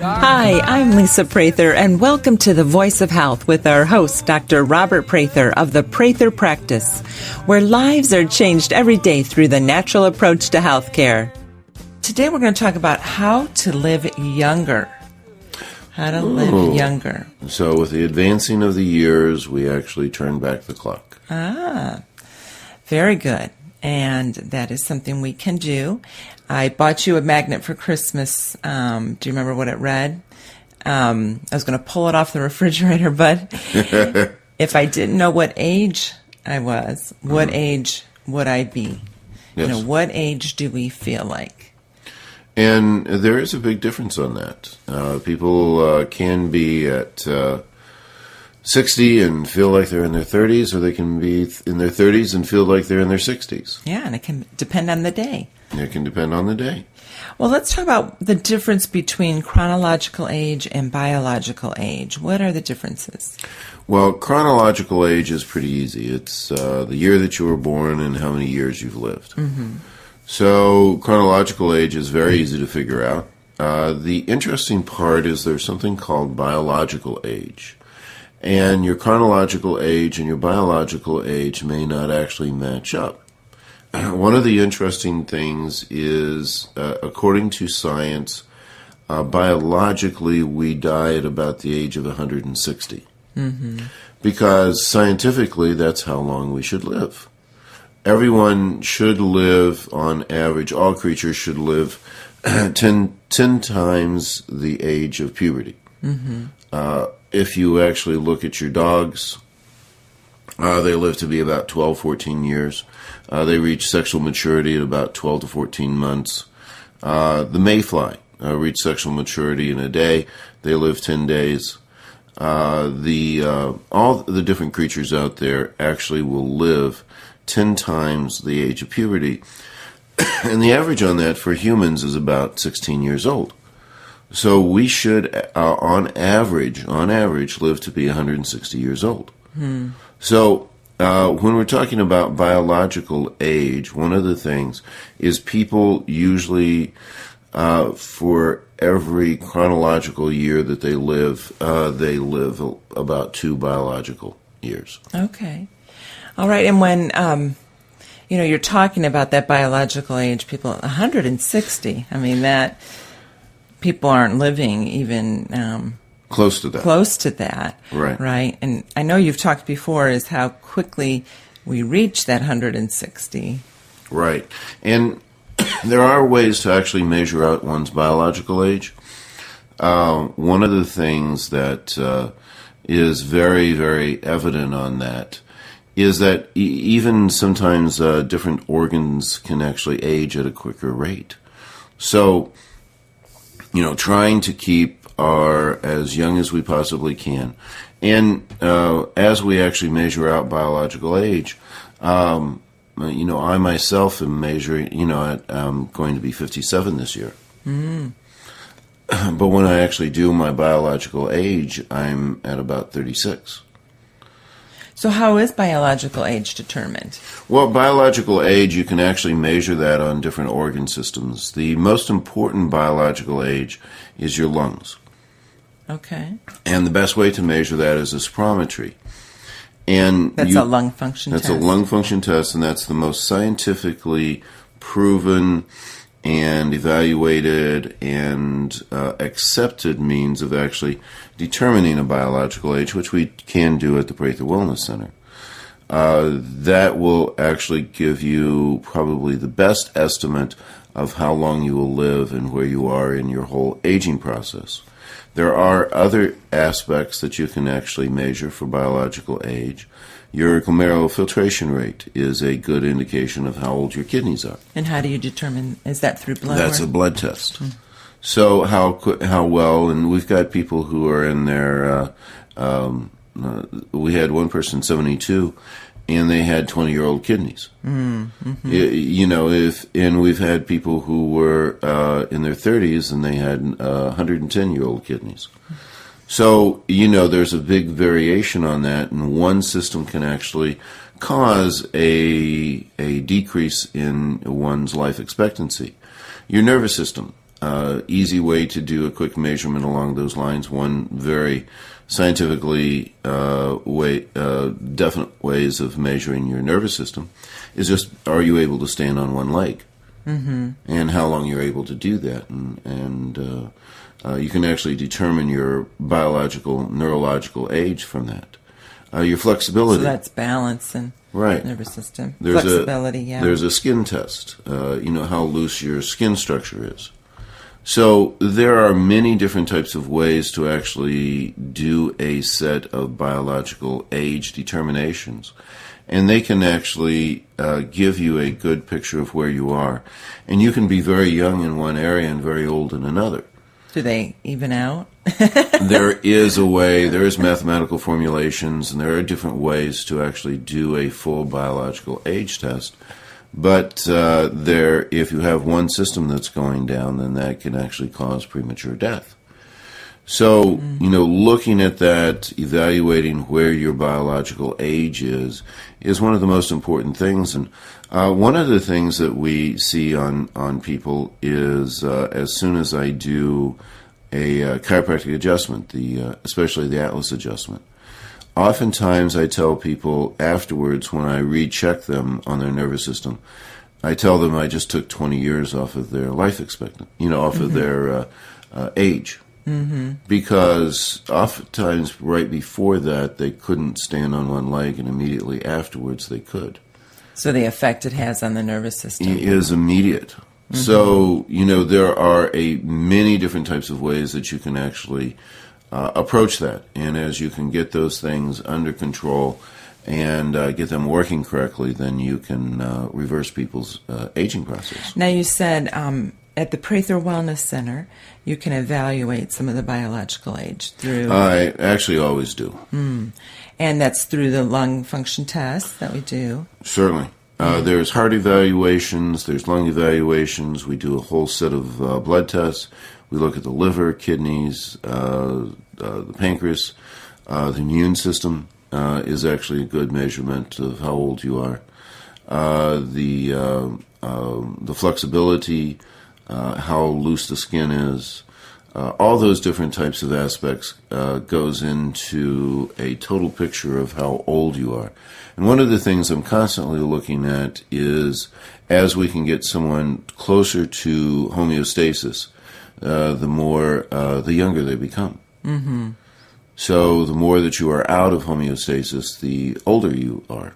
Hi, I'm Lisa Prather, and welcome to The Voice of Health with our host, Dr. Robert Prather of the Prather Practice, where lives are changed every day through the natural approach to healthcare. Today we're going to talk about how to live younger. How to live younger. So with the advancing of the years, we actually turn back the clock. Very good. And that is something we can do. I bought you a magnet for Christmas. Do you remember what it read? I was going to pull it off the refrigerator, but if I didn't know what age I was, what age would I be? Yes. You know, what age do we feel like? And there is a big difference on that. People can be at 60 and feel like they're in their 30s, or they can be in their 30s and feel like they're in their 60s. Yeah, and it can depend on the day. It can depend on the day. Well, let's talk about the difference between chronological age and biological age. What are the differences? Well, chronological age is pretty easy. It's the year that you were born and how many years you've lived. Mm-hmm. So chronological age is very easy to figure out. The interesting part is there's something called biological age. And your chronological age and your biological age may not actually match up. One of the interesting things is, according to science, biologically we die at about the age of 160. Mm-hmm. Because scientifically that's how long we should live. Everyone should live, on average, all creatures should live 10 times the age of puberty. Mm-hmm. If you actually look at your dogs, they live to be about 12, 14 years. They reach sexual maturity at about 12 to 14 months. The mayfly reach sexual maturity in a day. They live 10 days. All the different creatures out there actually will live 10 times the age of puberty. And the average on that for humans is about 16 years old. So we should, on average, live to be 160 years old. So when we're talking about biological age, one of the things is people usually, for every chronological year that they live about 2 biological years. Okay. All right. And when, you're talking about that biological age, people, 160, I mean, that people aren't living even close to that. Right. And I know you've talked before is how quickly we reach that 160. Right. And there are ways to actually measure out one's biological age. One of the things that is very, very evident on that is that even sometimes different organs can actually age at a quicker rate. So, trying to keep as young as we possibly can. And as we actually measure out biological age, I myself am measuring, I'm going to be 57 this year. Mm. But when I actually do my biological age, I'm at about 36. So how is biological age determined? Well, biological age, you can actually measure that on different organ systems. The most important biological age is your lungs. Okay. And the best way to measure that is a spirometry. And that's a lung function test. That's a lung function test, and that's the most scientifically proven and evaluated and accepted means of actually determining a biological age, which we can do at the Prather Wellness Center. That will actually give you probably the best estimate of how long you will live and where you are in your whole aging process. There are other aspects that you can actually measure for biological age. Your glomerular filtration rate is a good indication of how old your kidneys are. And how do you determine? Is that through blood? That's a blood test. So how well, and we've got people who are in their, we had one person, 72, and they had 20-year-old kidneys. Mm-hmm. And we've had people who were in their 30s and they had 110-year-old kidneys. So, there's a big variation on that, and one system can actually cause a decrease in one's life expectancy. Your nervous system easy way to do a quick measurement along those lines, one very scientifically definite ways of measuring your nervous system, is just, are you able to stand on one leg? Mm-hmm. And how long you're able to do that. And you can actually determine your biological, neurological age from that. Your flexibility. So that's balance and right. Nervous system. There's Flexibility, There's a skin test. How loose your skin structure is. So there are many different types of ways to actually do a set of biological age determinations. And they can actually give you a good picture of where you are. And you can be very young in one area and very old in another. Do they even out? There is a way, there is mathematical formulations, and there are different ways to actually do a full biological age test. But if you have one system that's going down, then that can actually cause premature death. So, looking at that, evaluating where your biological age is one of the most important things. And one of the things that we see on people is as soon as I do a chiropractic adjustment, especially the Atlas adjustment, oftentimes I tell people afterwards when I recheck them on their nervous system, I tell them I just took 20 years off of their life expectancy, off of their age. Mm-hmm. Because oftentimes right before that they couldn't stand on one leg, and immediately afterwards they could. So the effect it has on the nervous system is immediate. Mm-hmm. So, there are many different types of ways that you can actually approach that. And as you can get those things under control and get them working correctly, then you can reverse people's aging process. Now you said at the Prather Wellness Center, you can evaluate some of the biological age through... I actually always do. And that's through the lung function tests that we do? Certainly. There's heart evaluations, there's lung evaluations, we do a whole set of blood tests. We look at the liver, kidneys, the pancreas. The immune system is actually a good measurement of how old you are. The flexibility, how loose the skin is, all those different types of aspects goes into a total picture of how old you are. And one of the things I'm constantly looking at is, as we can get someone closer to homeostasis, the younger they become. Mm-hmm. So the more that you are out of homeostasis, the older you are.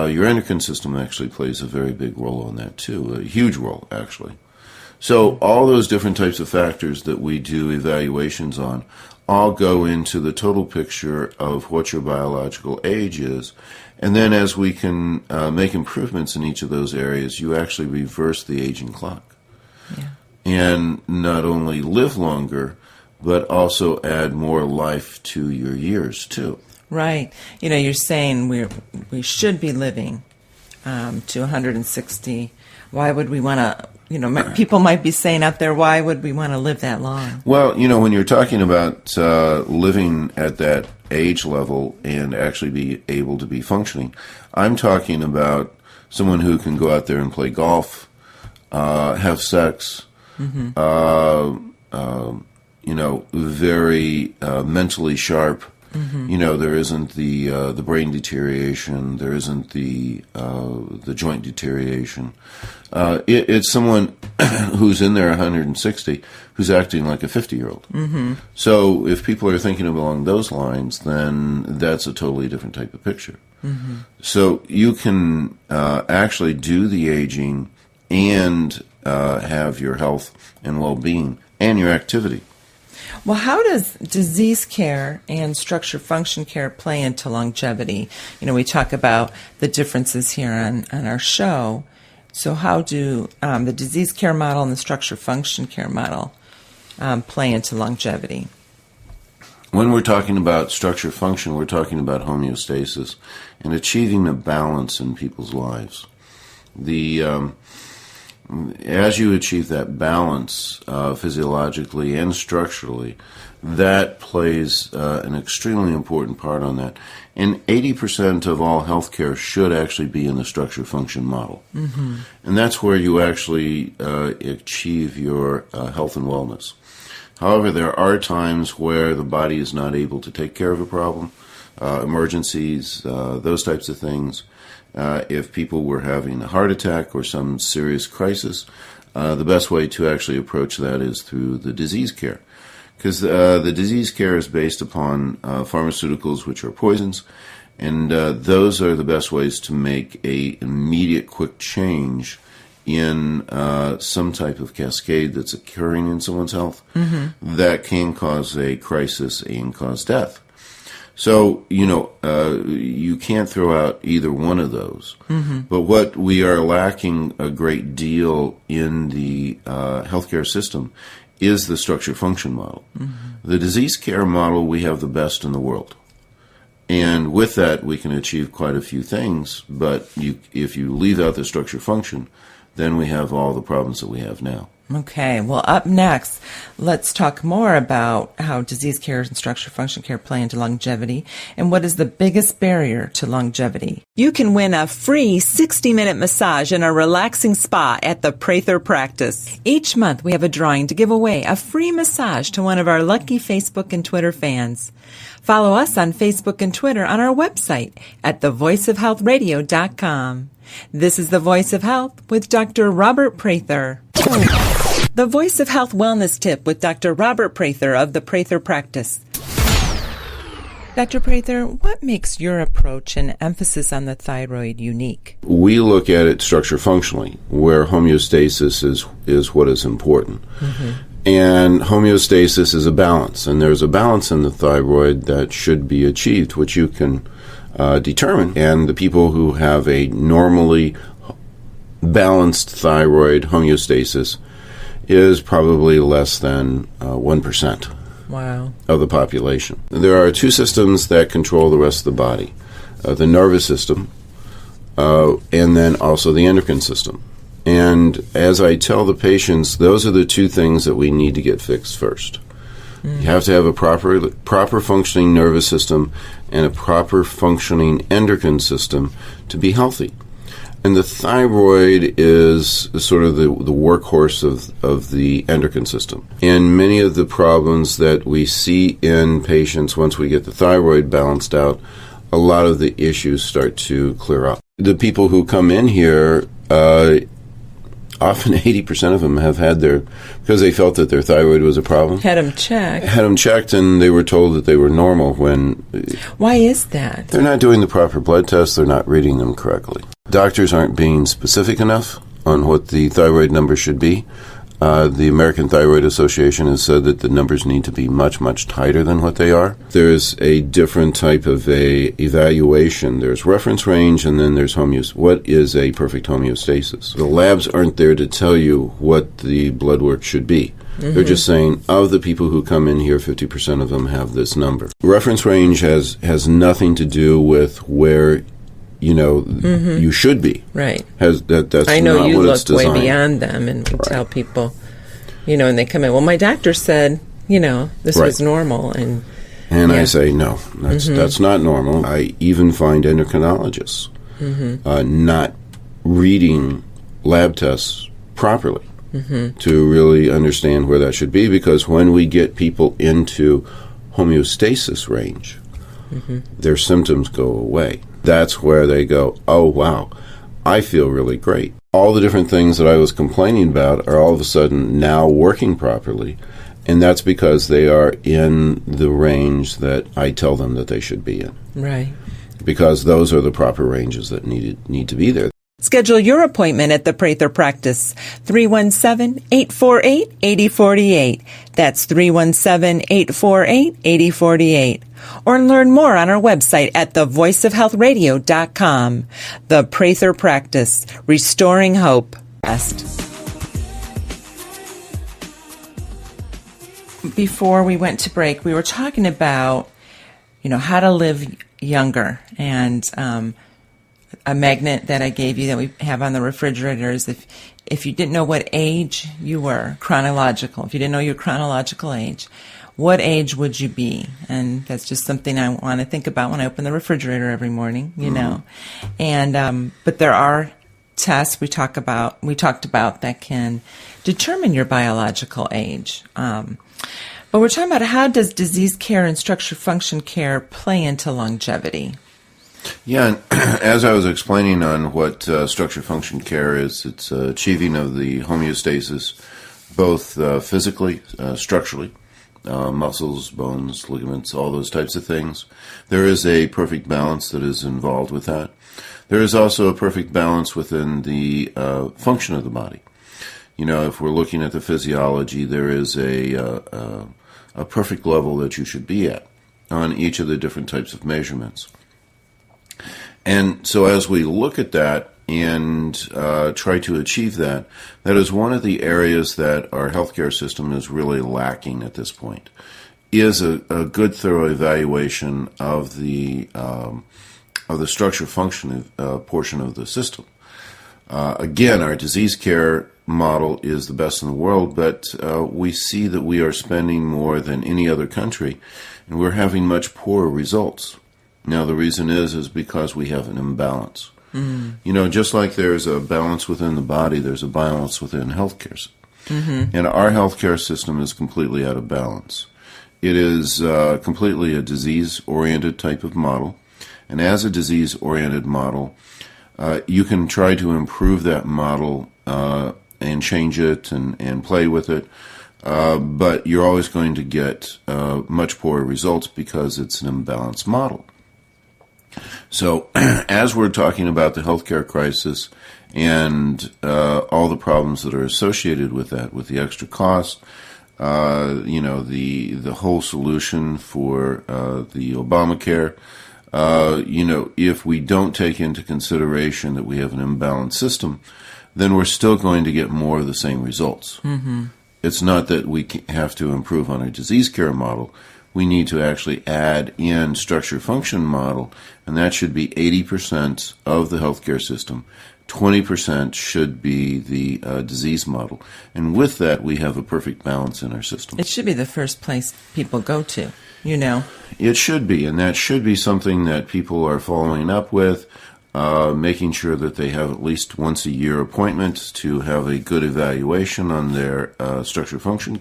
Your endocrine system actually plays a very big role in that too, a huge role actually. So all those different types of factors that we do evaluations on all go into the total picture of what your biological age is. And then as we can make improvements in each of those areas, you actually reverse the aging clock. Yeah. And not only live longer, but also add more life to your years too. Right. You're saying we should be living to 160. Why would we want to, people might be saying out there, why would we want to live that long? Well, when you're talking about living at that age level and actually be able to be functioning, I'm talking about someone who can go out there and play golf, have sex, mm-hmm. Very mentally sharp. Mm-hmm. There isn't the brain deterioration. There isn't the joint deterioration. It's someone who's in there 160 who's acting like a 50-year-old. Mm-hmm. So if people are thinking along those lines, then that's a totally different type of picture. Mm-hmm. So you can actually do the aging and have your health and well-being and your activity. Well, how does disease care and structure function care play into longevity? We talk about the differences here on our show. So how do the disease care model and the structure function care model play into longevity? When we're talking about structure function, we're talking about homeostasis and achieving a balance in people's lives. As you achieve that balance physiologically and structurally, that plays an extremely important part on that. And 80% of all healthcare should actually be in the structure-function model. Mm-hmm. And that's where you actually achieve your health and wellness. However, there are times where the body is not able to take care of a problem, emergencies, those types of things. If people were having a heart attack or some serious crisis, the best way to actually approach that is through the disease care. Because the disease care is based upon pharmaceuticals, which are poisons, and those are the best ways to make a immediate, quick change in some type of cascade that's occurring in someone's health that can cause a crisis and cause death. So, you can't throw out either one of those. Mm-hmm. But what we are lacking a great deal in the healthcare system is the structure-function model. Mm-hmm. The disease care model, we have the best in the world. And with that, we can achieve quite a few things, but if you leave out the structure-function, then we have all the problems that we have now. Okay, well, up next, let's talk more about how disease care and structure function care play into longevity and what is the biggest barrier to longevity. You can win a free 60-minute massage in a relaxing spa at the Prather practice. Each month, we have a drawing to give away a free massage to one of our lucky Facebook and Twitter fans. Follow us on Facebook and Twitter on our website at thevoiceofhealthradio.com. This is The Voice of Health with Dr. Robert Prather. The Voice of Health Wellness Tip with Dr. Robert Prather of the Prather Practice. Dr. Prather, what makes your approach and emphasis on the thyroid unique? We look at it structure functionally, where homeostasis is what is important. Mm-hmm. And homeostasis is a balance, and there's a balance in the thyroid that should be achieved, which you can determine. And the people who have a normally balanced thyroid homeostasis is probably less than 1%. Wow. Of the population. There are two systems that control the rest of the body, the nervous system and then also the endocrine system. And as I tell the patients, those are the two things that we need to get fixed first. Mm. You have to have a proper functioning nervous system and a proper functioning endocrine system to be healthy. And the thyroid is sort of the workhorse of the endocrine system. And many of the problems that we see in patients once we get the thyroid balanced out, a lot of the issues start to clear up. The people who come in here, often 80% of them have had because they felt that their thyroid was a problem. Had them checked. Had them checked, and they were told that they were normal when... Why is that? They're not doing the proper blood tests. They're not reading them correctly. Doctors aren't being specific enough on what the thyroid number should be. The American Thyroid Association has said that the numbers need to be much, much tighter than what they are. There's a different type of evaluation. There's reference range, and then there's what is a perfect homeostasis. The labs aren't there to tell you what the blood work should be. Mm-hmm. They're just saying, of the people who come in here, 50% of them have this number. Reference range has nothing to do with where mm-hmm. you should be. Right. That's I know not you what it's look way designed. beyond them, and we Right. tell people, and they come in, well, my doctor said, this Right. was normal. And I say, no, that's not normal. I even find endocrinologists not reading lab tests properly to really understand where that should be, because when we get people into homeostasis range, their symptoms go away. That's where they go, oh, wow, I feel really great. All the different things that I was complaining about are all of a sudden now working properly, and that's because they are in the range that I tell them that they should be in. Right. Because those are the proper ranges that need to be there. Schedule your appointment at the Prather Practice, 317-848-8048. That's 317-848-8048. Or learn more on our website at thevoiceofhealthradio.com. The Prather Practice, restoring hope. Before we went to break, we were talking about, how to live younger, and a magnet that I gave you that we have on the refrigerator is if you didn't know what age you were, chronological, if you didn't know your chronological age, what age would you be? And that's just something I want to think about when I open the refrigerator every morning, you know. And but there are tests we talked about that can determine your biological age. But we're talking about how does disease care and structure function care play into longevity? Yeah, and as I was explaining on what structure function care is, it's achieving of the homeostasis, both physically, structurally, muscles, bones, ligaments, all those types of things. There is a perfect balance that is involved with that. There is also a perfect balance within the function of the body. You know, if we're looking at the physiology, there is a perfect level that you should be at on each of the different types of measurements. And so as we look at that and try to achieve that, that is one of the areas that our healthcare system is really lacking at this point, is a good thorough evaluation of the structure function portion of the system. Again, our disease care model is the best in the world, but we see that we are spending more than any other country, and we're having much poorer results. Now, the reason is because we have an imbalance. You know, just like there's a balance within the body, there's a balance within healthcare. And our healthcare system is completely out of balance. It is completely a disease-oriented type of model. And as a disease-oriented model, you can try to improve that model and change it and play with it, but you're always going to get much poorer results because it's an imbalanced model. So as we're talking about the healthcare crisis and all the problems that are associated with that, with the extra costs, you know, the whole solution for the Obamacare, you know, if we don't take into consideration that we have an imbalanced system, then we're still going to get more of the same results. It's not that we have to improve on our disease care model. We need to actually add in structure function model, and that should be 80% of the healthcare system. 20% should be the disease model. And with that, we have a perfect balance in our system. It should be the first place people go to, you know. It should be, and that should be something that people are following up with, making sure that they have at least once a year appointment to have a good evaluation on their structure function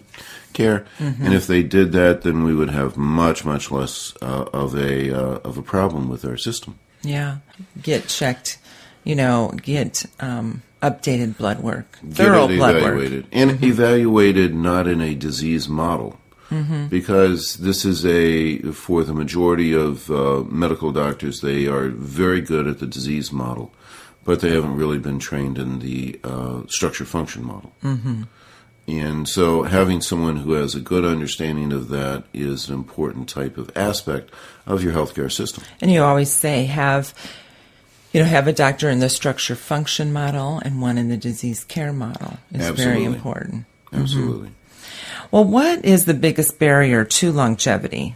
care. And if they did that, then we would have much less of a problem with our system. Yeah, get checked, you know, get updated blood work, thorough blood work, and evaluated not in a disease model. Because this is for the majority of medical doctors, they are very good at the disease model, but they haven't really been trained in the structure function model. And so having someone who has a good understanding of that is an important type of aspect of your healthcare system. And you always say have a doctor in the structure function model and one in the disease care model. It's very important. Absolutely. Well, what is the biggest barrier to longevity?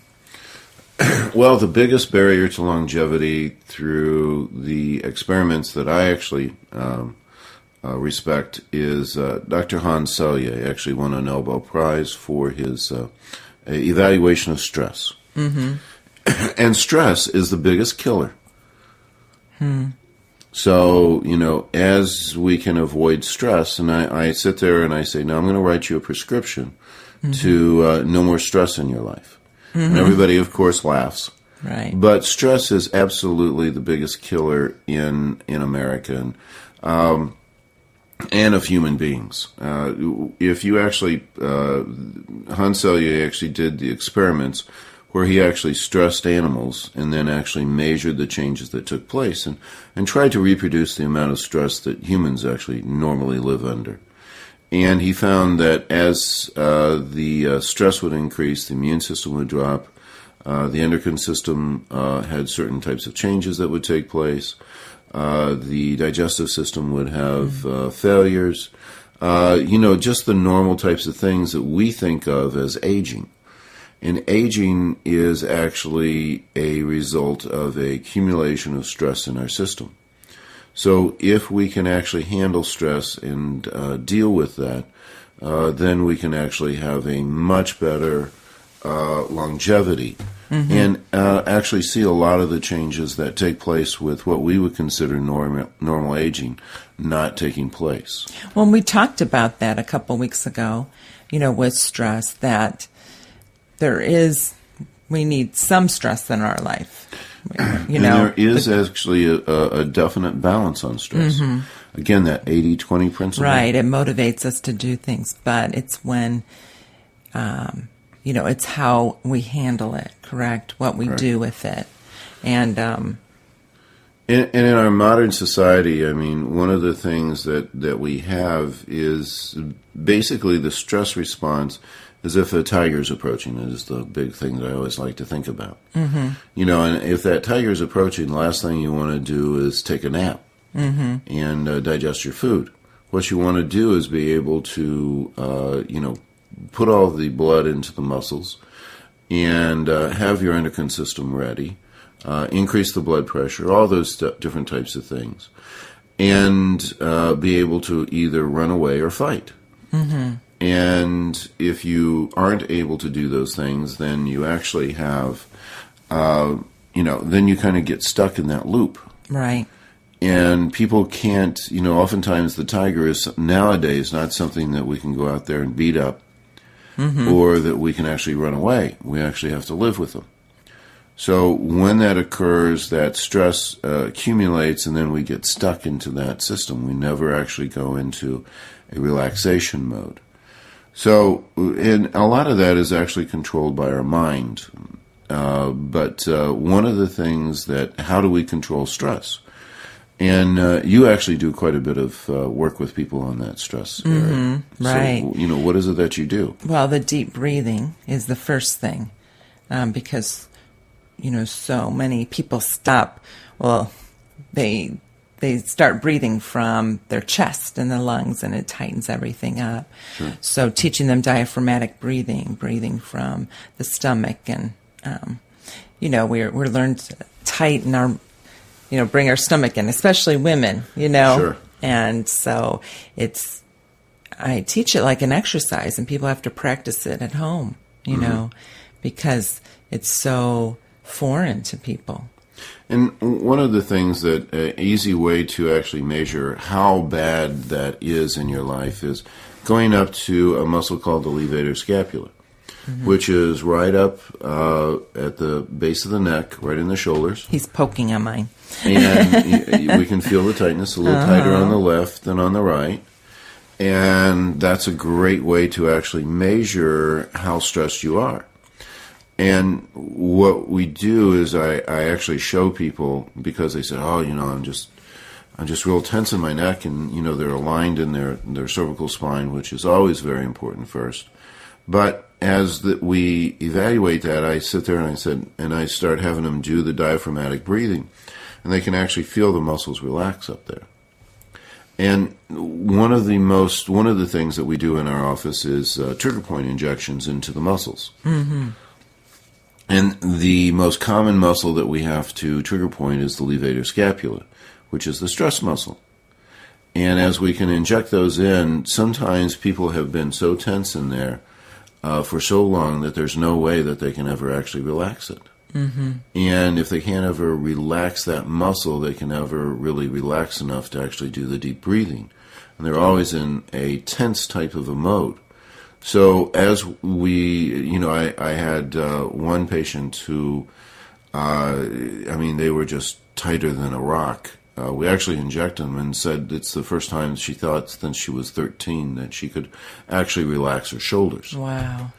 Well, the biggest barrier to longevity through the experiments that I actually respect is Dr. Hans Selye actually won a Nobel Prize for his evaluation of stress. And stress is the biggest killer. So, you know, as we can avoid stress, and I sit there and I say, now I'm going to write you a prescription to no more stress in your life. And everybody, of course, laughs. Right. But stress is absolutely the biggest killer in America and of human beings. If you actually, Hans Selye actually did the experiments where he actually stressed animals and then actually measured the changes that took place and tried to reproduce the amount of stress that humans actually normally live under. And he found that as the stress would increase, the immune system would drop, the endocrine system had certain types of changes that would take place, the digestive system would have failures, just the normal types of things that we think of as aging. And aging is actually a result of a accumulation of stress in our system. So if we can actually handle stress and deal with that, then we can actually have a much better longevity, and actually see a lot of the changes that take place with what we would consider normal aging not taking place. Well, we talked about that a couple weeks ago, with stress, that we need some stress in our life. And there is actually a definite balance on stress. Again, that 80-20 principle. Right, it motivates us to do things, but it's when, it's how we handle it, correct? What we do with it. And in our modern society, I mean, one of the things that we have is basically the stress response as if a tiger's approaching. It is the big thing that I always like to think about. And if that tiger's approaching, the last thing you want to do is take a nap and digest your food. What you want to do is be able to, put all the blood into the muscles and have your endocrine system ready, increase the blood pressure, all those different types of things, and be able to either run away or fight. And if you aren't able to do those things, then you actually have, then you kind of get stuck in that loop. right. And people can't, oftentimes the tiger is nowadays not something that we can go out there and beat up or that we can actually run away. We actually have to live with them. So when that occurs, that stress accumulates and then we get stuck into that system. We never actually go into a relaxation mode. So, and a lot of that is actually controlled by our mind. But one of the things how do we control stress? And you actually do quite a bit of work with people on that stress area. Right. So, what is it that you do? Well, the deep breathing is the first thing, because, so many people stop. Well, they start breathing from their chest and the lungs, and it tightens everything up. Sure. So teaching them diaphragmatic breathing from the stomach, and we're learned to tighten our, bring our stomach in, especially women, Sure. And so I teach it like an exercise, and people have to practice it at home, because it's so foreign to people. And one of the things that an easy way to actually measure how bad that is in your life is going up to a muscle called the levator scapula, which is right up at the base of the neck, right in the shoulders. He's poking on mine. And we can feel the tightness a little tighter on the left than on the right. And that's a great way to actually measure how stressed you are. And what we do is I actually show people, because they said, I'm just real tense in my neck, and they're aligned in their cervical spine, which is always very important first. But as we evaluate that, I sit there and I start having them do the diaphragmatic breathing, and they can actually feel the muscles relax up there. And one of the things that we do in our office is trigger point injections into the muscles. And the most common muscle that we have to trigger point is the levator scapula, which is the stress muscle. And as we can inject those in, sometimes people have been so tense in there for so long that there's no way that they can ever actually relax it. And if they can't ever relax that muscle, they can never really relax enough to actually do the deep breathing. And they're always in a tense type of a mode. So as I had one patient who, they were just tighter than a rock. We actually injected them and said it's the first time she thought since she was 13 that she could actually relax her shoulders. Wow.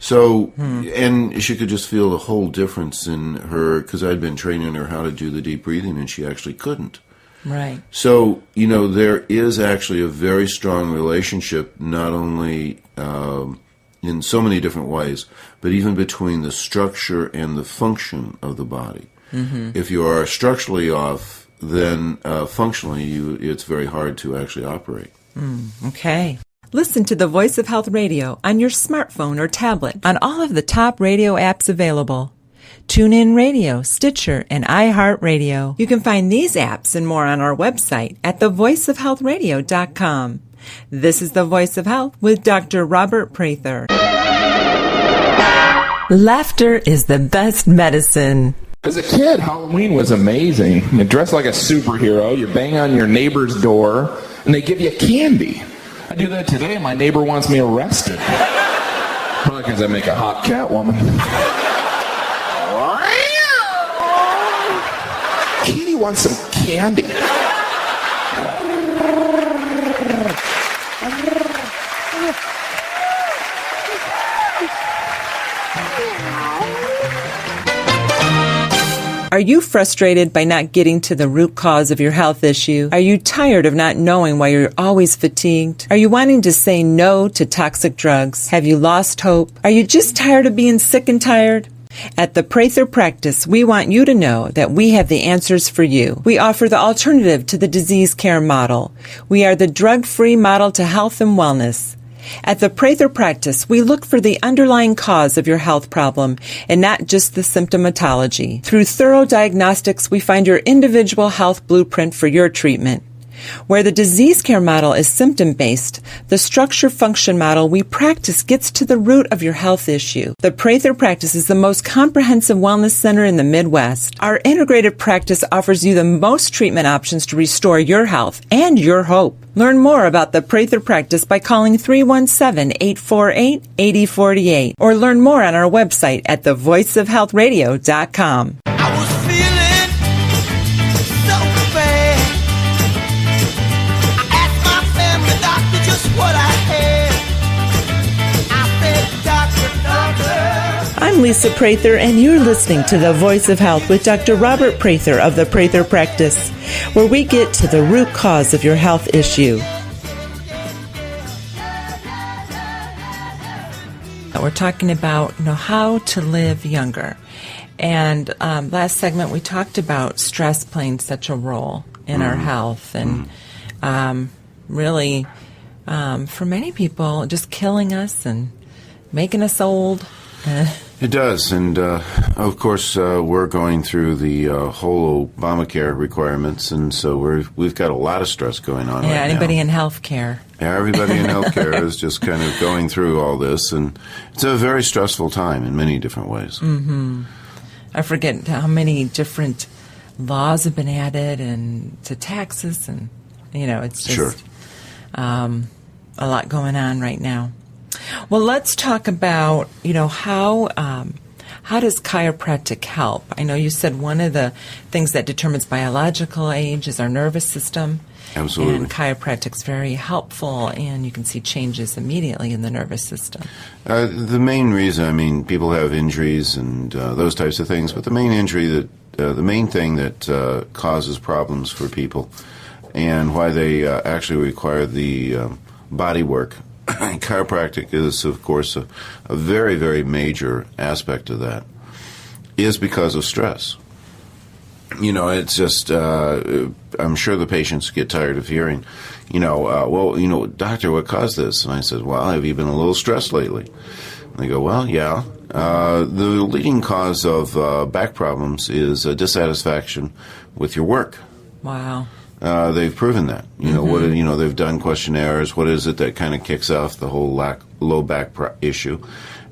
So, and she could just feel the whole difference in her, because I'd been training her how to do the deep breathing, and she actually couldn't. Right. So, there is actually a very strong relationship, not only in so many different ways, but even between the structure and the function of the body. If you are structurally off, then functionally it's very hard to actually operate. Okay. Listen to the Voice of Health Radio on your smartphone or tablet on all of the top radio apps available. TuneIn Radio, Stitcher, and iHeartRadio. You can find these apps and more on our website at thevoiceofhealthradio.com. This is The Voice of Health with Dr. Robert Prather. Laughter is the best medicine. As a kid, Halloween was amazing. You dress like a superhero, you bang on your neighbor's door, and they give you candy. I do that today, and my neighbor wants me arrested. Probably because I make a hot Catwoman. Kitty wants some candy. Are you frustrated by not getting to the root cause of your health issue? Are you tired of not knowing why you're always fatigued? Are you wanting to say no to toxic drugs? Have you lost hope? Are you just tired of being sick and tired? At the Prather Practice, we want you to know that we have the answers for you. We offer the alternative to the disease care model. We are the drug-free model to health and wellness. At the Prather Practice, we look for the underlying cause of your health problem and not just the symptomatology. Through thorough diagnostics, we find your individual health blueprint for your treatment. Where the disease care model is symptom-based, the structure-function model we practice gets to the root of your health issue. The Prather Practice is the most comprehensive wellness center in the Midwest. Our integrated practice offers you the most treatment options to restore your health and your hope. Learn more about the Prather Practice by calling 317-848-8048 or learn more on our website at thevoiceofhealthradio.com. I was feeling so bad. I asked my family doctor just what I had. I said, doctor. I'm Lisa Prather, and you're listening to The Voice of Health with Dr. Robert Prather of the Prather Practice, where we get to the root cause of your health issue. We're talking about, how to live younger. And last segment, we talked about stress playing such a role in our health, and really, for many people, just killing us and making us old. It does, and of course we're going through the whole Obamacare requirements, and so we've got a lot of stress going on right now. Yeah, anybody in healthcare. Yeah, everybody in healthcare is just kind of going through all this, and it's a very stressful time in many different ways. Mm-hmm. I forget how many different laws have been added and to taxes, and it's just a lot going on right now. Well, let's talk about, how does chiropractic help? I know you said one of the things that determines biological age is our nervous system. Absolutely. And chiropractic's very helpful, and you can see changes immediately in the nervous system. The main reason, people have injuries and those types of things, but the main thing that causes problems for people and why they actually require the body work. Chiropractic is, of course, a very, very major aspect of that, is because of stress. It's just, I'm sure the patients get tired of hearing, doctor, what caused this? And I said, well, have you been a little stressed lately? And they go, well, yeah. The leading cause of back problems is dissatisfaction with your work. Wow. They've proven that. They've done questionnaires. What is it that kind of kicks off the whole low back issue?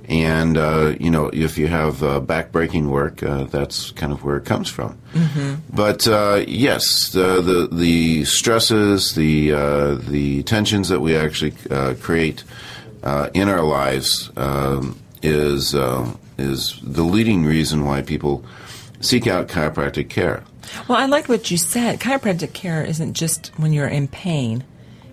And, if you have back-breaking work, that's kind of where it comes from. Mm-hmm. But, yes, the stresses, the tensions that we actually create in our lives is the leading reason why people seek out chiropractic care. Well, I like what you said. Chiropractic care isn't just when you're in pain.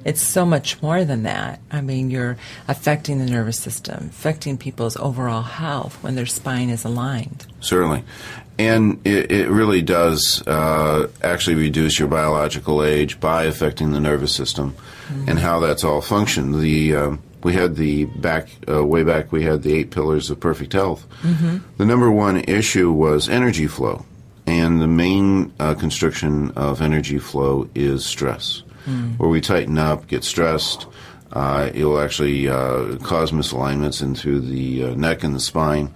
It's so much more than that. You're affecting the nervous system, affecting people's overall health when their spine is aligned. Certainly. And it really does actually reduce your biological age by affecting the nervous system and how that's all functioned. We had way back, we had the 8 pillars of perfect health. Mm-hmm. The number one issue was energy flow. And the main constriction of energy flow is stress. Where we tighten up, get stressed, it will actually cause misalignments into the neck and the spine.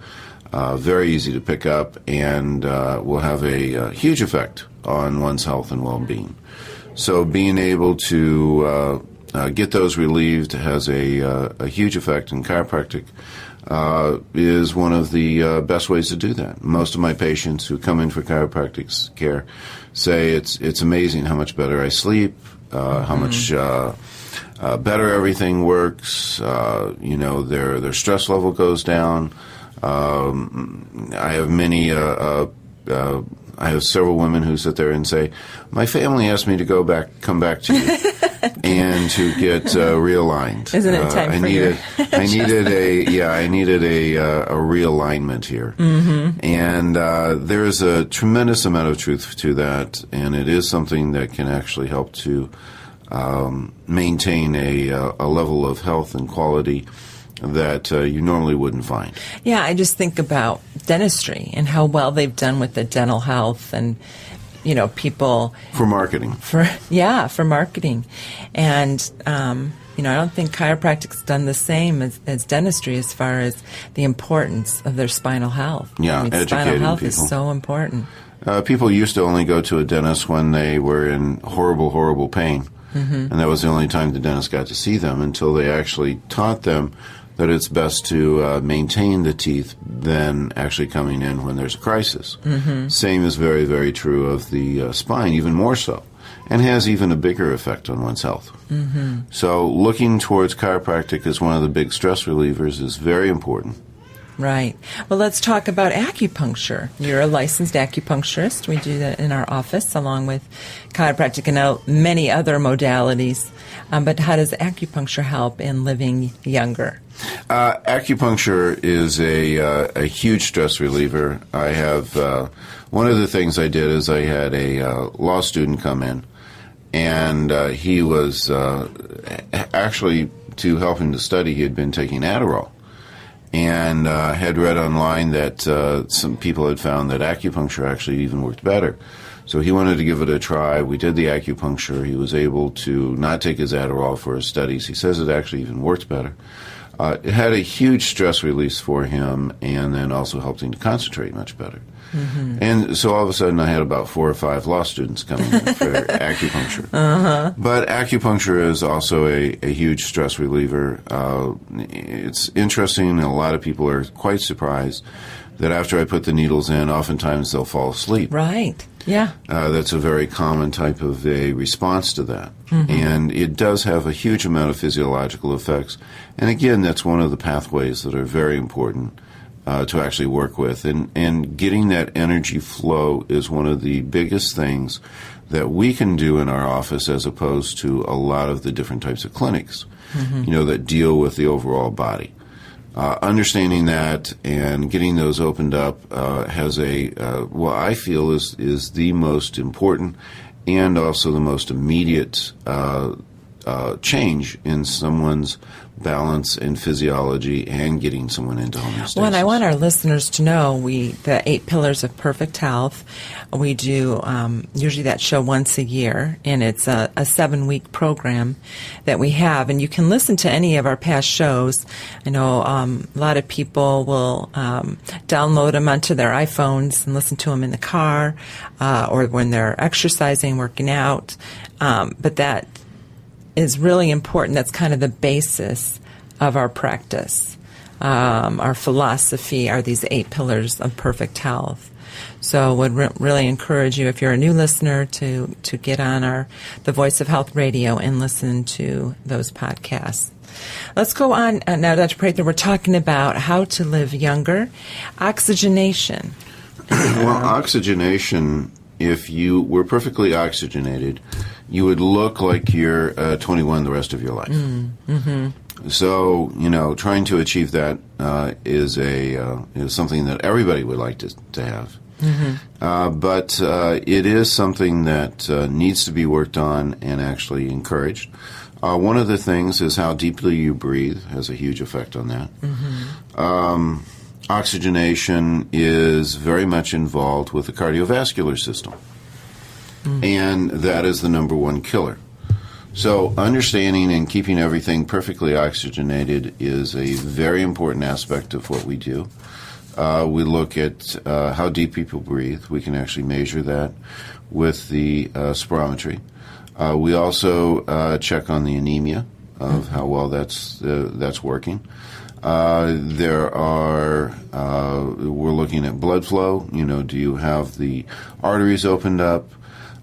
Very easy to pick up, and will have a huge effect on one's health and well-being. So being able to get those relieved has a huge effect, and chiropractic is one of the best ways to do that. Most of my patients who come in for chiropractic care say it's amazing how much better I sleep, how much better everything works. Their stress level goes down. I have many. I have several women who sit there and say, "My family asked me to come back to you, and to get realigned." Isn't it time for you? I needed a realignment here, and there is a tremendous amount of truth to that, and it is something that can actually help to maintain a level of health and quality that you normally wouldn't find. Yeah, I just think about dentistry and how well they've done with the dental health and, people... For marketing. For marketing. And, I don't think chiropractic's done the same as dentistry as far as the importance of their spinal health. Yeah, spinal educating health people. is so important. People used to only go to a dentist when they were in horrible, horrible pain. And that was the only time the dentist got to see them, until they actually taught them that it's best to maintain the teeth than actually coming in when there's a crisis. Same is very, very true of the spine, even more so, and has even a bigger effect on one's health. So looking towards chiropractic as one of the big stress relievers is very important. Right. Well, let's talk about acupuncture. You're a licensed acupuncturist. We do that in our office along with chiropractic and many other modalities. But how does acupuncture help in living younger? Acupuncture is a huge stress reliever. I have one of the things I did is I had a law student come in, and he was actually, to help him to study, he had been taking Adderall. And had read online that some people had found that acupuncture actually even worked better. So he wanted to give it a try. We did the acupuncture. He was able to not take his Adderall for his studies. He says it actually even worked better. It had a huge stress release for him, and then also helped him to concentrate much better. And so all of a sudden I had about 4 or 5 law students coming in for acupuncture. But acupuncture is also a huge stress reliever. It's interesting, and a lot of people are quite surprised that after I put the needles in, oftentimes they'll fall asleep. Right. Yeah. That's a very common type of a response to that. And it does have a huge amount of physiological effects. And again, that's one of the pathways that are very important to actually work with. And getting that energy flow is one of the biggest things that we can do in our office, as opposed to a lot of the different types of clinics, that deal with the overall body. Understanding that and getting those opened up has what I feel is the most important and also the most immediate change in someone's balance and physiology, and getting someone into homeostasis. Well, and I want our listeners to know the 8 Pillars of Perfect Health. We do usually that show once a year, and it's a 7-week program that we have. And you can listen to any of our past shows. I know a lot of people will download them onto their iPhones and listen to them in the car or when they're exercising, working out. But that is really important. That's kind of the basis of our practice. Our philosophy are these 8 pillars of perfect health. So would really encourage you, if you're a new listener, to get on the Voice of Health radio and listen to those podcasts. Let's go on now, Dr. Prather. We're talking about how to live younger. Oxygenation. Well, oxygenation, if you were perfectly oxygenated, you would look like you're 21 the rest of your life. So, trying to achieve that is something that everybody would like to have. But it is something that needs to be worked on and actually encouraged. One of the things is how deeply you breathe has a huge effect on that. Oxygenation is very much involved with the cardiovascular system. And that is the number one killer. So understanding and keeping everything perfectly oxygenated is a very important aspect of what we do. We look at how deep people breathe. We can actually measure that with the spirometry. We also check on the anemia. of how well that's working. We're looking at blood flow. Do you have the arteries opened up?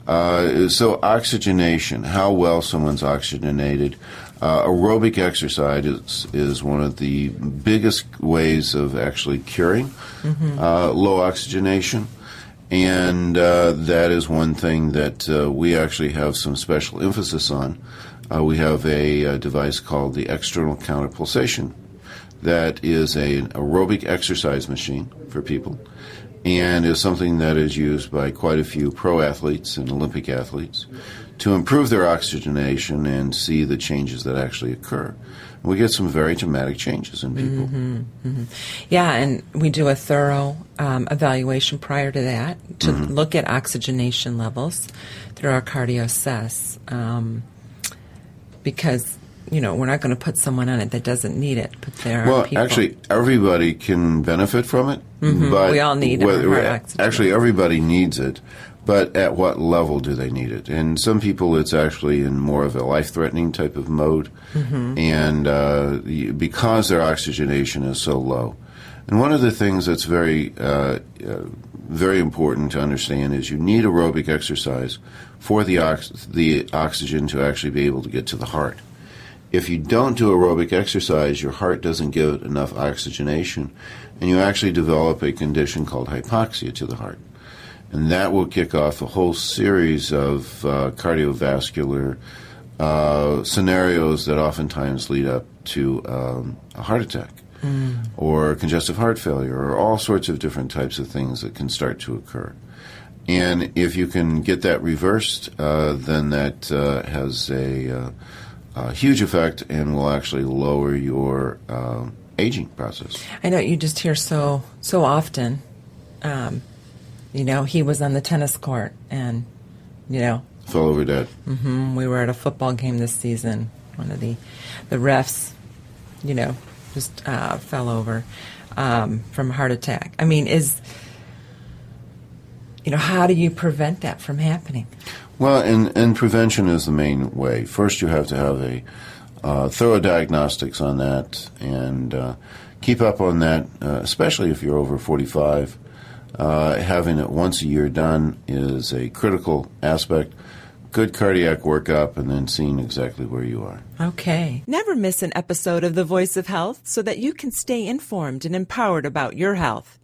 So oxygenation, how well someone's oxygenated. Aerobic exercise is one of the biggest ways of actually curing low oxygenation. And that is one thing that we actually have some special emphasis on. We have a device called the external counterpulsation that is an aerobic exercise machine for people, and is something that is used by quite a few pro athletes and Olympic athletes to improve their oxygenation and see the changes that actually occur. We get some very dramatic changes in people. Yeah, and we do a thorough evaluation prior to that to look at oxygenation levels through our cardio-assess, because we're not going to put someone on it that doesn't need it. But there are people. Actually, everybody can benefit from it. But we all need oxygen. Actually, everybody needs it. But at what level do they need it? And some people, it's actually in more of a life-threatening type of mode, and because their oxygenation is so low. And one of the things that's very important to understand is you need aerobic exercise for the oxygen to actually be able to get to the heart. If you don't do aerobic exercise, your heart doesn't give it enough oxygenation, and you actually develop a condition called hypoxia to the heart. And that will kick off a whole series of cardiovascular scenarios that oftentimes lead up to a heart attack or congestive heart failure or all sorts of different types of things that can start to occur. And if you can get that reversed, then that has a huge effect and will actually lower your aging process. I know you just hear so often, he was on the tennis court and, fell over dead. We were at a football game this season. One of the refs, just fell over from a heart attack. I mean, how do you prevent that from happening? Well, and prevention is the main way. First, you have to have a thorough diagnostics on that and keep up on that, especially if you're over 45. Having it once a year done is a critical aspect. Good cardiac workup, and then seeing exactly where you are. Okay. Never miss an episode of The Voice of Health so that you can stay informed and empowered about your health.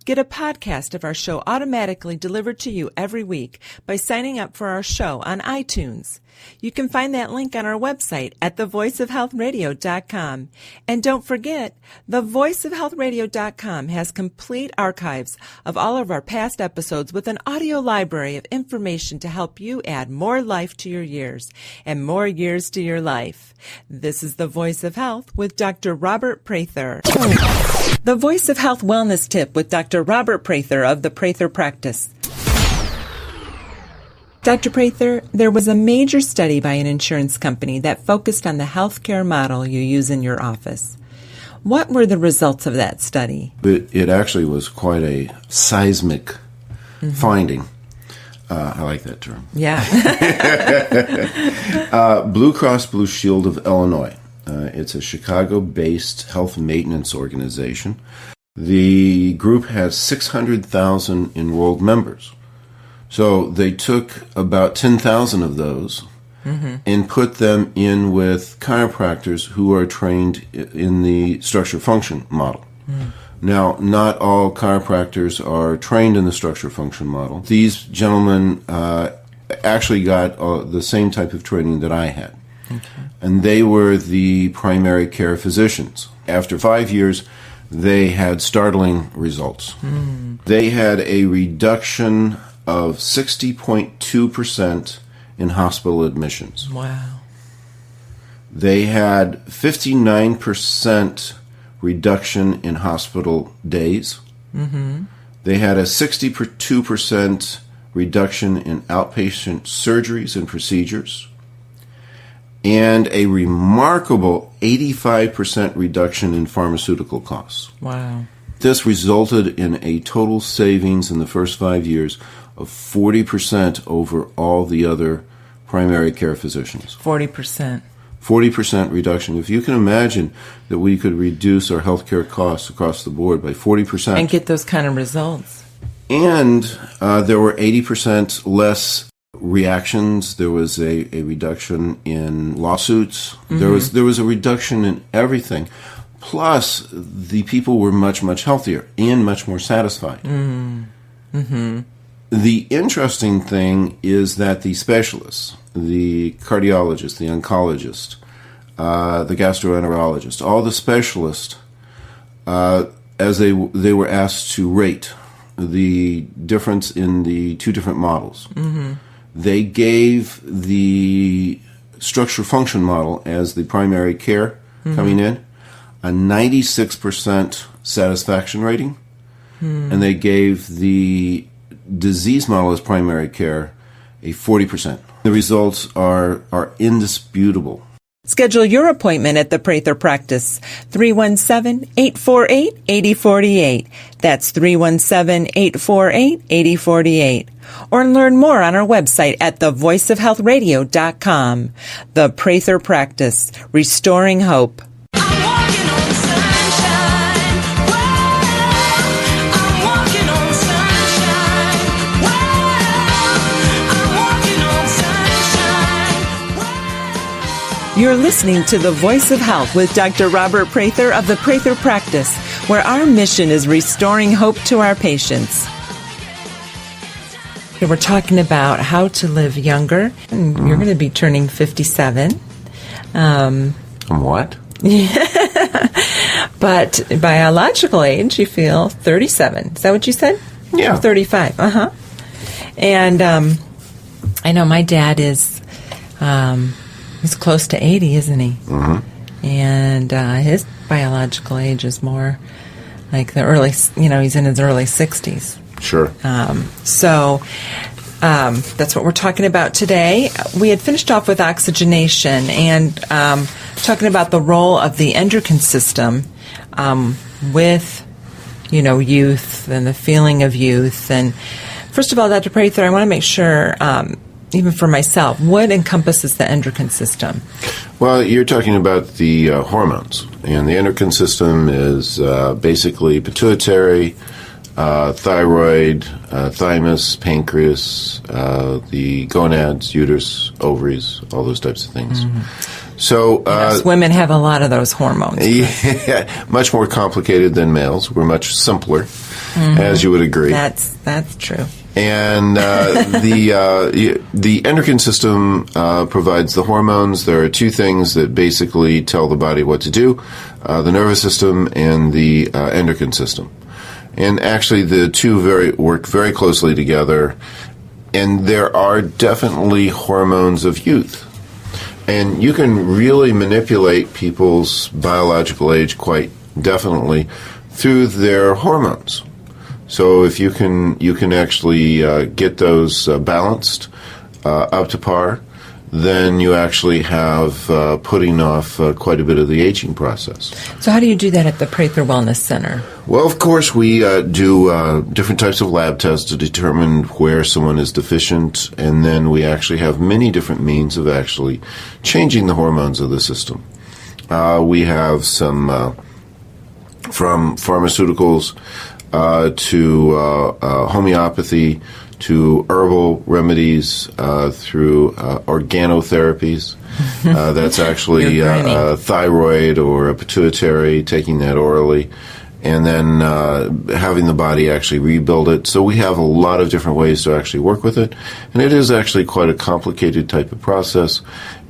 Get a podcast of our show automatically delivered to you every week by signing up for our show on iTunes. You can find that link on our website at thevoiceofhealthradio.com. And don't forget, thevoiceofhealthradio.com has complete archives of all of our past episodes with an audio library of information to help you add more life to your years and more years to your life. This is The Voice of Health with Dr. Robert Prather. The Voice of Health Wellness Tip with Dr. Robert Prather of the Prather Practice. Dr. Prather, there was a major study by an insurance company that focused on the healthcare model you use in your office. What were the results of that study? It actually was quite a seismic finding. I like that term. Yeah. Blue Cross Blue Shield of Illinois. It's a Chicago-based health maintenance organization. The group has 600,000 enrolled members. So they took about 10,000 of those and put them in with chiropractors who are trained in the structure-function model. Now, not all chiropractors are trained in the structure-function model. These gentlemen actually got the same type of training that I had. And they were the primary care physicians. After 5 years, they had startling results. They had a reduction of 60.2% in hospital admissions. Wow. They had 59% reduction in hospital days. They had a 62% reduction in outpatient surgeries and procedures, and a remarkable 85% reduction in pharmaceutical costs. Wow. This resulted in a total savings in the first 5 years of 40% over all the other primary care physicians. 40%. 40% reduction. If you can imagine that we could reduce our healthcare costs across the board by 40%. And get those kind of results. And there were 80% less reactions. There was a reduction in lawsuits. Mm-hmm. There was a reduction in everything. Plus, the people were much, much healthier and much more satisfied. Mm-hmm. The interesting thing is that the specialists, the cardiologist, the oncologist, the gastroenterologist, all the specialists, as they were asked to rate the difference in the two different models, mm-hmm. they gave the structure function model as the primary care mm-hmm. coming in a 96% satisfaction rating, and they gave the disease model as primary care a 40%. The results are indisputable. Schedule your appointment at the Prather practice, 317-848-8048. That's 317-848-8048. Or learn more on our website at thevoiceofhealthradio.com. The Prather practice, restoring hope. You're listening to The Voice of Health with Dr. Robert Prather of the Prather Practice, where our mission is restoring hope to our patients. We're talking about how to live younger, and you're going to be turning 57. What? But biological age, you feel 37. Is that what you said? Yeah. Or 35. Uh-huh. And I know my dad is... he's close to 80, isn't he? Mm-hmm. And his biological age is more like the early, he's in his early 60s. Sure. So that's what we're talking about today. We had finished off with oxygenation and talking about the role of the endocrine system with, youth and the feeling of youth. And first of all, Dr. Prather, I want to make sure... even for myself, what encompasses the endocrine system? Well, you're talking about the hormones. And the endocrine system is basically pituitary, thyroid, thymus, pancreas, the gonads, uterus, ovaries, all those types of things. Mm-hmm. So yes, women have a lot of those hormones. Yeah, much more complicated than males. We're much simpler, mm-hmm. as you would agree. That's true. And the endocrine system provides the hormones. There are two things that basically tell the body what to do, the nervous system and the endocrine system. And actually the two work very closely together, and there are definitely hormones of youth. And you can really manipulate people's biological age quite definitely through their hormones. So if you can actually get those balanced up to par, then you actually have putting off quite a bit of the aging process. So how do you do that at the Prather Wellness Center? Well, of course, we do different types of lab tests to determine where someone is deficient, and then we actually have many different means of actually changing the hormones of the system. We have some from pharmaceuticals to homeopathy, to herbal remedies, through organotherapies. That's actually thyroid or a pituitary, taking that orally, and then having the body actually rebuild it. So we have a lot of different ways to actually work with it, and it is actually quite a complicated type of process.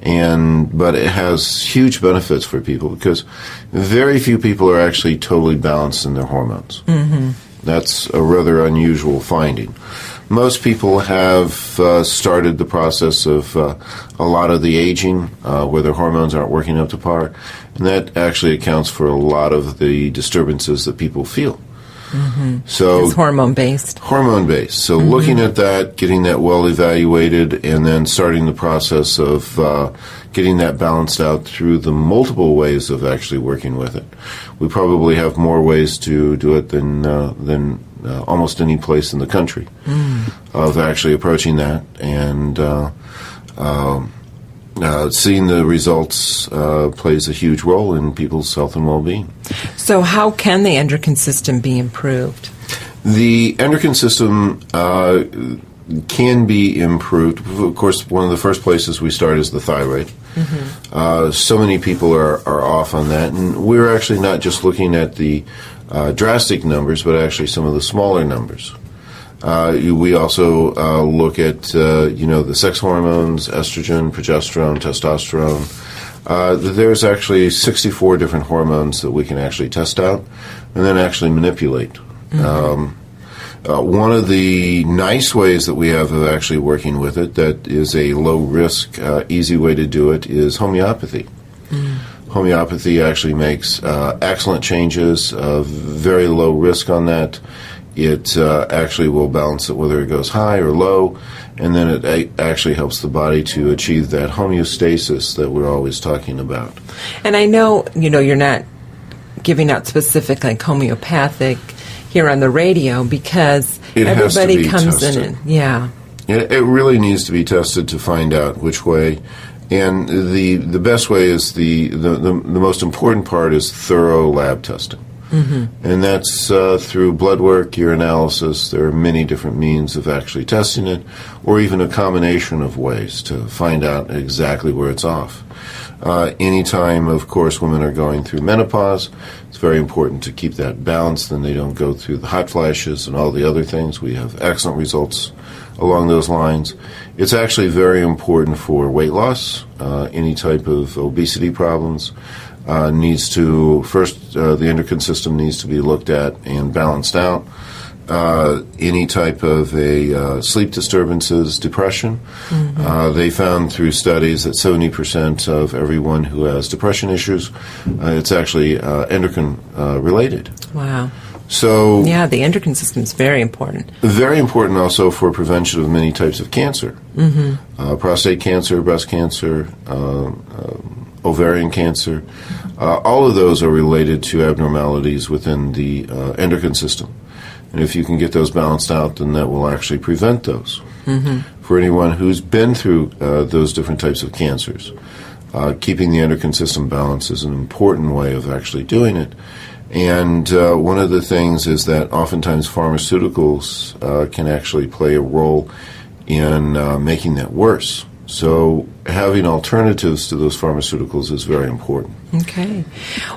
But it has huge benefits for people because very few people are actually totally balanced in their hormones. Mm-hmm. That's a rather unusual finding. Most people have started the process of a lot of the aging where their hormones aren't working up to par, and that actually accounts for a lot of the disturbances that people feel. Mm-hmm. So it's hormone-based. Hormone-based. So mm-hmm. looking at that, getting that well evaluated, and then starting the process of getting that balanced out through the multiple ways of actually working with it. We probably have more ways to do it than almost any place in the country of actually approaching that. And seeing the results plays a huge role in people's health and well-being. So how can the endocrine system be improved? The endocrine system can be improved. Of course, one of the first places we start is the thyroid. So many people are off on that, and we're actually not just looking at the drastic numbers, but actually some of the smaller numbers. We also look at the sex hormones, estrogen, progesterone, testosterone. There's actually 64 different hormones that we can actually test out and then actually manipulate. One of the nice ways that we have of actually working with it, that is a low-risk, easy way to do it, is homeopathy. Homeopathy actually makes excellent changes, very low risk on that. It actually will balance it whether it goes high or low, and then it actually helps the body to achieve that homeostasis that we're always talking about. And I know, you're not giving out specific like homeopathic here on the radio because it everybody comes tested. in and It really needs to be tested to find out which way. And the best way is the most important part is thorough lab testing. And that's through blood work, urinalysis. There are many different means of actually testing it, or even a combination of ways to find out exactly where it's off. Anytime, of course, women are going through menopause, it's very important to keep that balanced, then they don't go through the hot flashes and all the other things. We have excellent results along those lines. It's actually very important for weight loss, any type of obesity problems. Needs to, first, the endocrine system needs to be looked at and balanced out. Any type of sleep disturbances, depression. They found through studies that 70% of everyone who has depression issues, it's actually endocrine related. Wow. So the endocrine system is very important. Very important also for prevention of many types of cancer. Prostate cancer, breast cancer, ovarian cancer. All of those are related to abnormalities within the endocrine system. And if you can get those balanced out, then that will actually prevent those. For anyone who's been through those different types of cancers, keeping the endocrine system balanced is an important way of actually doing it. And one of the things is that oftentimes pharmaceuticals can actually play a role in making that worse. So having alternatives to those pharmaceuticals is very important. Okay.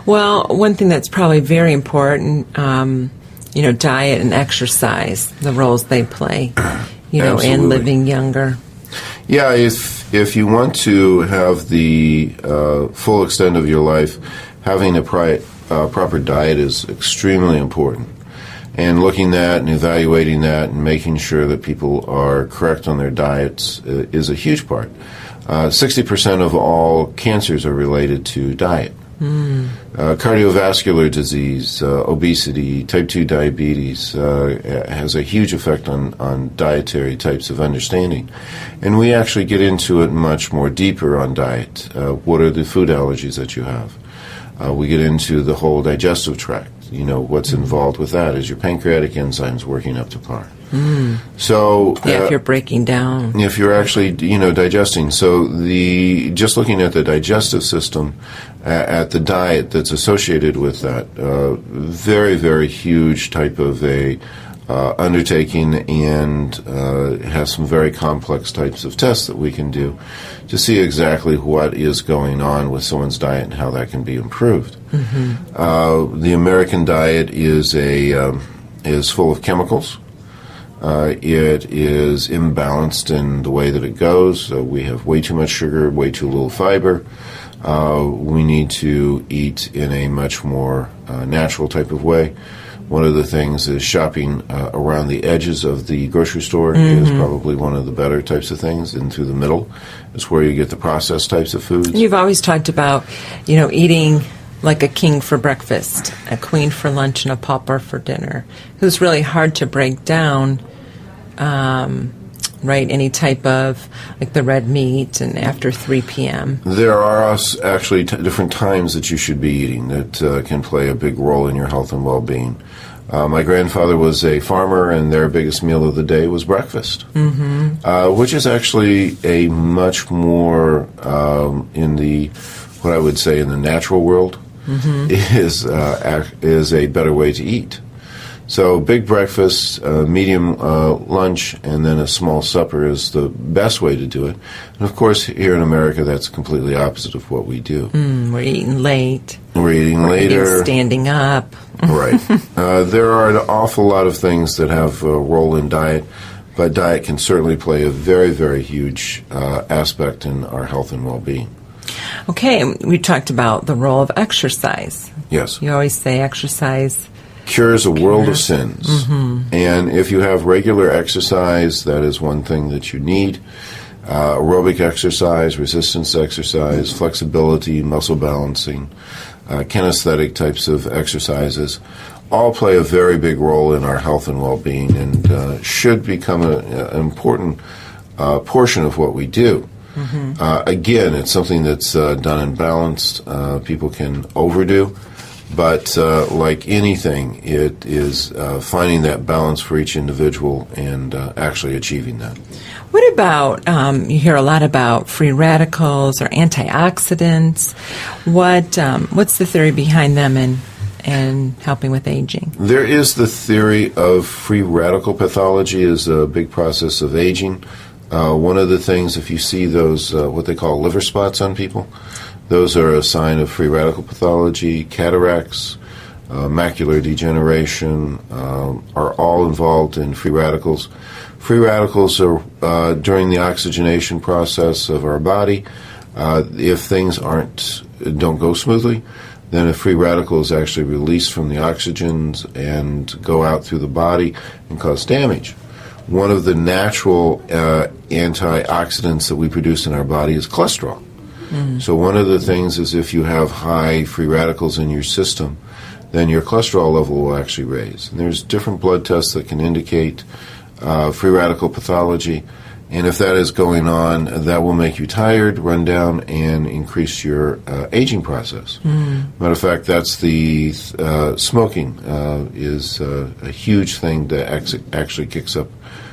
Well, one thing that's probably very important, diet and exercise, the roles they play, in living younger. Yeah, if you want to have the full extent of your life, having a proper diet is extremely important. And looking at and evaluating that and making sure that people are correct on their diets is a huge part. 60% of all cancers are related to diet. Cardiovascular disease, obesity, type 2 diabetes has a huge effect on dietary types of understanding. And we actually get into it much more deeper on diet. What are the food allergies that you have? We get into the whole digestive tract. What's involved with that? Is your pancreatic enzymes working up to par? So if you're breaking down. If you're actually, digesting. So just looking at the digestive system, at the diet that's associated with that, very, very huge type of a undertaking, and has some very complex types of tests that we can do to see exactly what is going on with someone's diet and how that can be improved. The American diet is full of chemicals. It is imbalanced in the way that it goes. We have way too much sugar, way too little fiber. We need to eat in a much more natural type of way. One of the things is shopping around the edges of the grocery store is probably one of the better types of things, and through the middle is where you get the processed types of foods. You've always talked about, eating like a king for breakfast, a queen for lunch, and a pauper for dinner. It was really hard to break down, any type of, like the red meat and after 3 p.m. There are actually different times that you should be eating that can play a big role in your health and well-being. My grandfather was a farmer, and their biggest meal of the day was breakfast, which is actually a much more in the what I would say in the natural world is a better way to eat. So big breakfast, medium lunch, and then a small supper is the best way to do it. And of course, here in America, that's completely opposite of what we do. We're eating late. We're eating later. Eating standing up. Right. There are an awful lot of things that have a role in diet, but diet can certainly play a very, very huge aspect in our health and well-being. Okay, we talked about the role of exercise. Yes. You always say exercise Cures a world of sins. And if you have regular exercise, that is one thing that you need. Aerobic exercise, resistance exercise, flexibility, muscle balancing, kinesthetic types of exercises all play a very big role in our health and well-being and should become an important portion of what we do. Again, it's something that's done and balanced. People can overdo. But like anything, it is finding that balance for each individual and actually achieving that. What about, you hear a lot about free radicals or antioxidants. What's the theory behind them and helping with aging? There is the theory of free radical pathology is a big process of aging. One of the things, if you see those, what they call liver spots on people, those are a sign of free radical pathology. Cataracts, macular degeneration are all involved in free radicals. Free radicals are during the oxygenation process of our body. If things don't go smoothly, then a free radical is actually released from the oxygens and go out through the body and cause damage. One of the natural antioxidants that we produce in our body is cholesterol. So one of the things is if you have high free radicals in your system, then your cholesterol level will actually raise. And there's different blood tests that can indicate free radical pathology. And if that is going on, that will make you tired, run down, and increase your aging process. Matter of fact, that's the smoking is a huge thing that actually kicks up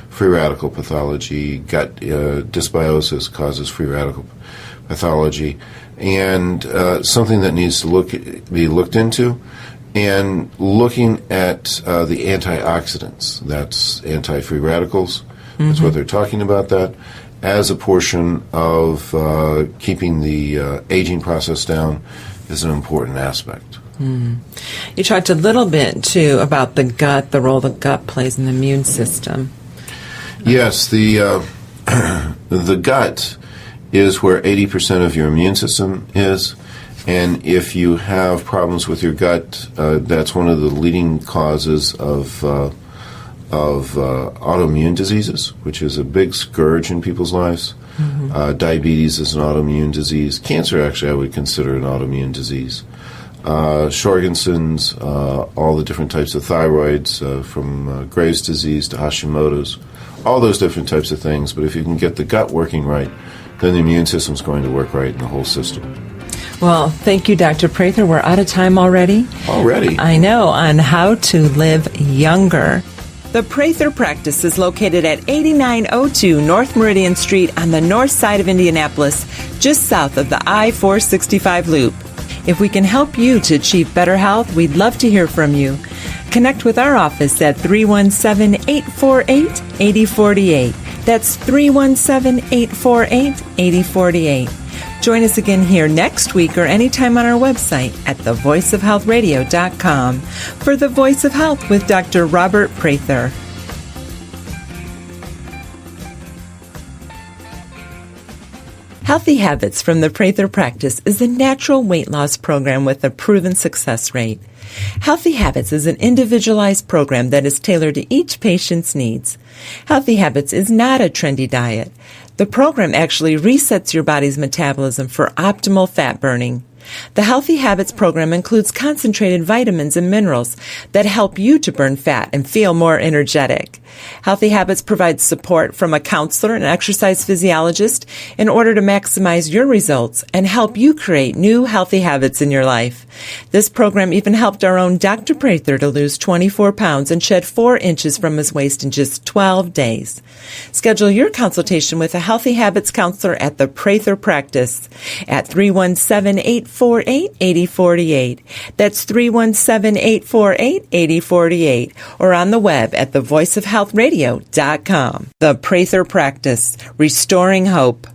free radical pathology. Gut dysbiosis causes free radical pathology, and something that needs to be looked into. And looking at the antioxidants, that's anti-free radicals. That's what they're talking about, that as a portion of keeping the aging process down is an important aspect. You talked a little bit, too, about the gut, the role the gut plays in the immune system. Yes, the gut is where 80% of your immune system is. And if you have problems with your gut, that's one of the leading causes of autoimmune diseases, which is a big scourge in people's lives. Diabetes is an autoimmune disease. Cancer, actually, I would consider an autoimmune disease. Sjorgensen's, all the different types of thyroids, from Graves' disease to Hashimoto's, all those different types of things. But if you can get the gut working right, then the immune system's going to work right in the whole system. Well, thank you, Dr. Prather. We're out of time already. Already? I know, on how to live younger. The Prather practice is located at 8902 North Meridian Street on the north side of Indianapolis, just south of the I-465 loop. If we can help you to achieve better health, we'd love to hear from you. Connect with our office at 317-848-8048. That's 317-848-8048. Join us again here next week or anytime on our website at thevoiceofhealthradio.com for The Voice of Health with Dr. Robert Prather. Healthy Habits from the Prather Practice is a natural weight loss program with a proven success rate. Healthy Habits is an individualized program that is tailored to each patient's needs. Healthy Habits is not a trendy diet. The program actually resets your body's metabolism for optimal fat burning. The Healthy Habits program includes concentrated vitamins and minerals that help you to burn fat and feel more energetic. Healthy Habits provides support from a counselor and exercise physiologist in order to maximize your results and help you create new healthy habits in your life. This program even helped our own Dr. Prather to lose 24 pounds and shed 4 inches from his waist in just 12 days. Schedule your consultation with a Healthy Habits counselor at the Prather practice at 317-848-8048. That's 317-848-8048, or on the web at thevoiceofhealthradio.com. The Prather practice, restoring hope.